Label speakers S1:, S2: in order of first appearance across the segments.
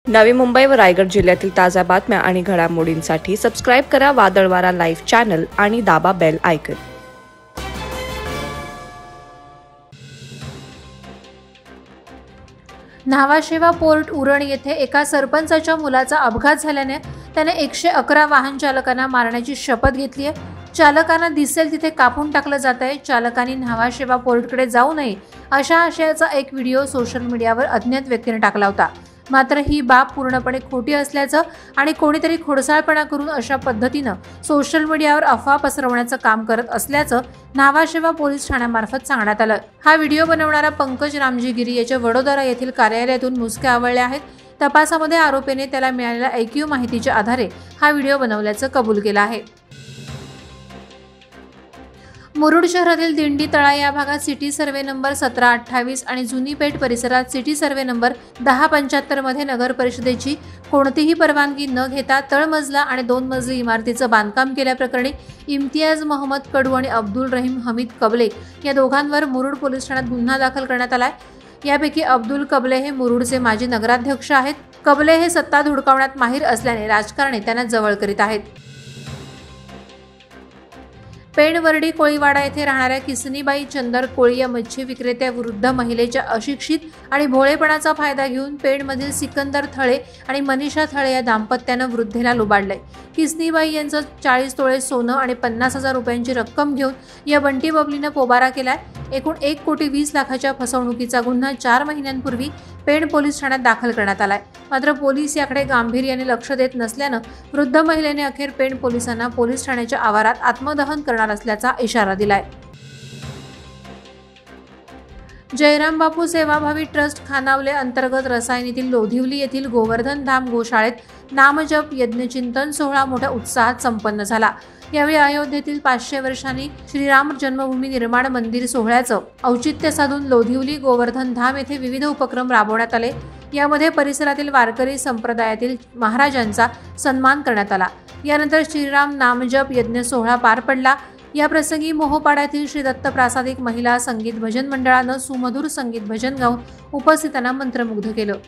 S1: नवी मुंबई व रायगड जिल्ह्यातील ताज्या बातम्या आणि घडामोडींसाठी सबस्क्राइब करा वादळवारा लाईव्ह चॅनल आणि दाबा bell icon.
S2: Nhava Sheva port Uran येथे एका सरपंचाच्या मुलाचा अपघात झाल्याने त्याने 111 वाहन चालकांना मारण्याची शपथ घेतली आहे। चालकांना दिसेल तिथे कापून टाकलं जात आहे। चालकांनी न्हावाशेवा पोर्टकडे जाऊ नये अशा आशयाचा एक व्हिडिओ सोशल मीडियावर अज्ञात व्यक्तीने टाकला होता। मात्र ही बाब पूर्णपणे खोटी असल्याचं आणि कोणीतरी खोडसाळपणा करून अशा पद्धतीनं सोशल मीडियावर अफवा पसरवण्याचं काम करत असल्याचं न्हावाशेवा पोलीस ठाण्यामार्फत सांगण्यात आलं। हा व्हिडिओ बनवणारा पंकज रामजी गिरी याच्या वडोदरा येथील कार्यालयातून मुसके आवळले आहेत। तपासामध्ये आरोपीने त्याला मिळालेल्या ऐकीव माहितीच्या आधारे हा व्हिडिओ बनवल्याचं कबूल केलं आहे। मुरुड शहरातील दिंडी तळा या भागात सिटी सर्वे नंबर 1728 आणि जुनी पेठ परिसरात सिटी सर्वे नंबर 1075 मध्ये नगर परिषदेची कोणतीही परवानगी न घेता तळमजला आणि 2 मजली इमारतीचं बांधकाम केल्याप्रकरणी इम्तियाज मोहम्मद कडू आणि अब्दुल रहीम हमीद कबले या दोघांवर मुरुड पोलीस ठाण्यात गुन्हा दाखल करण्यात आलाय। यापैकी अब्दुल कबले हे मुरुडचे माजी नगराध्यक्ष आहेत। कबले हे सत्ता धुडकावण्यात माहीर असल्याने राजकारणी त्यांना जवळ करीत आहेत। पेणवर्डी कोळीवाडा येथे राहणाऱ्या किसनीबाई चंदर कोळी या मच्छी विक्रेत्या वृद्ध महिलेच्या अशिक्षित आणि भोळेपणाचा फायदा घेऊन पेणमधील सिकंदर थळे आणि मनीषा थळे या दाम्पत्यानं वृद्धेला लुबाडलंय। किसनीबाई यांचं 40 तोळे सोनं आणि 50,000 रुपयांची रक्कम घेऊन या बंटी बबलीनं पोबारा केलाय। एकूण 1,20,00,000च्या फसवणुकीचा गुन्हा 4 महिन्यांपूर्वी पेण पोलीस ठाण्यात दाखल करण्यात आलाय। मात्र पोलीस याकडे गांभीर्याने लक्ष देत नसल्यानं वृद्ध महिलेने अखेर पेण पोलिसांना पोलीस ठाण्याच्या आवारात आत्मदहन करणार असल्याचा इशारा दिलाय। जयराम बापू सेवाभावी ट्रस्ट खानावले अंतर्गत रसायनीतील लोधिवली येथील गोवर्धन धाम गोशाळेत नामजप यज्ञचिंतन सोहळा मोठ्या उत्साहात संपन्न झाला। यावेळी अयोध्येतील 500 वर्षांनी श्रीराम जन्मभूमी निर्माण मंदिर सोहळ्याचं औचित्य साधून लोधिवली गोवर्धन धाम येथे विविध उपक्रम राबवण्यात आले। यामध्ये परिसरातील वारकरी संप्रदायातील महाराजांचा सन्मान करण्यात आला। यानंतर श्रीराम नामजप यज्ञ सोहळा पार पडला। या प्रसंगी मोहोपाड्यातील श्री दत्त प्रासादिक महिला संगीत भजन मंडळानं सुमधुर संगीत भजन गाऊन उपस्थितांना मंत्रमुग्ध केलं।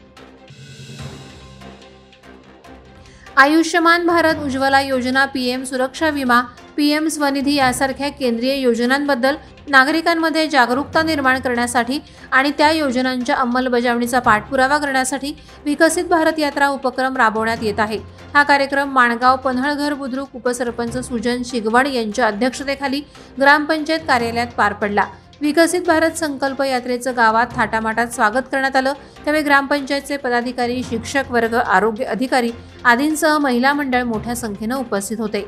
S2: आयुष्यमान भारत उज्ज्वला योजना, पीएम सुरक्षा विमा, पीएम स्वनिधी यासारख्या केंद्रीय योजनांबद्दल नागरिकांमध्ये जागरूकता निर्माण करण्यासाठी आणि त्या योजनांच्या अंमलबजावणीचा पाठपुरावा करण्यासाठी विकसित भारत यात्रा उपक्रम राबवण्यात येत आहे। हा कार्यक्रम माणगाव पन्हाळघर बुद्रुक उपसरपंच सुजन शिगवण यांच्या अध्यक्षतेखाली ग्रामपंचायत कार्यालयात पार पडला। विकसित भारत संकल्प यात्रेचं गावात थाटामाटात स्वागत करण्यात आलं। त्यावेळी ग्रामपंचायतचे पदाधिकारी, शिक्षक वर्ग, आरोग्य अधिकारी आदींसह महिला मंडळ मोठ्या संख्येने उपस्थित होते।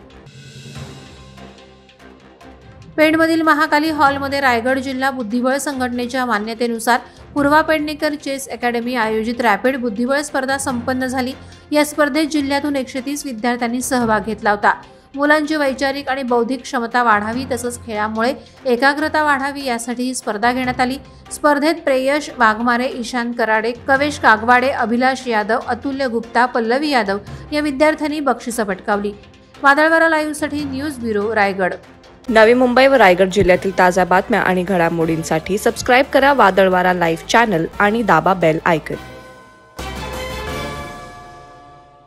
S2: पेणमधील महाकाली हॉलमध्ये रायगड जिल्हा बुद्धिबळ संघटनेच्या मान्यतेनुसार पूर्वा पेडणेकर चेस अकॅडमी आयोजित रॅपिड बुद्धिबळ स्पर्धा संपन्न झाली। या स्पर्धेत जिल्ह्यातून 130 विद्यार्थ्यांनी सहभाग घेतला होता। मुलांची वैचारिक आणि बौद्धिक क्षमता वाढावी तसंच खेळामुळे एकाग्रता वाढावी यासाठी ही स्पर्धा घेण्यात आली। स्पर्धेत प्रेयश वाघमारे, ईशान कराडे, कवेश कागवाडे, अभिलाष यादव, अतुल्य गुप्ता, पल्लवी यादव या विद्यार्थ्यांनी बक्षिसं पटकावली। वादळवारा लाईव्हसाठी न्यूज ब्युरो रायगड।
S1: नवी मुंबई व रायगड जिल्ह्यातील ताज्या बातम्या आणि घडामोडींसाठी सबस्क्राइब करा वादळवारा लाईव्ह चॅनल आणि दाबा बेल आयकॉन।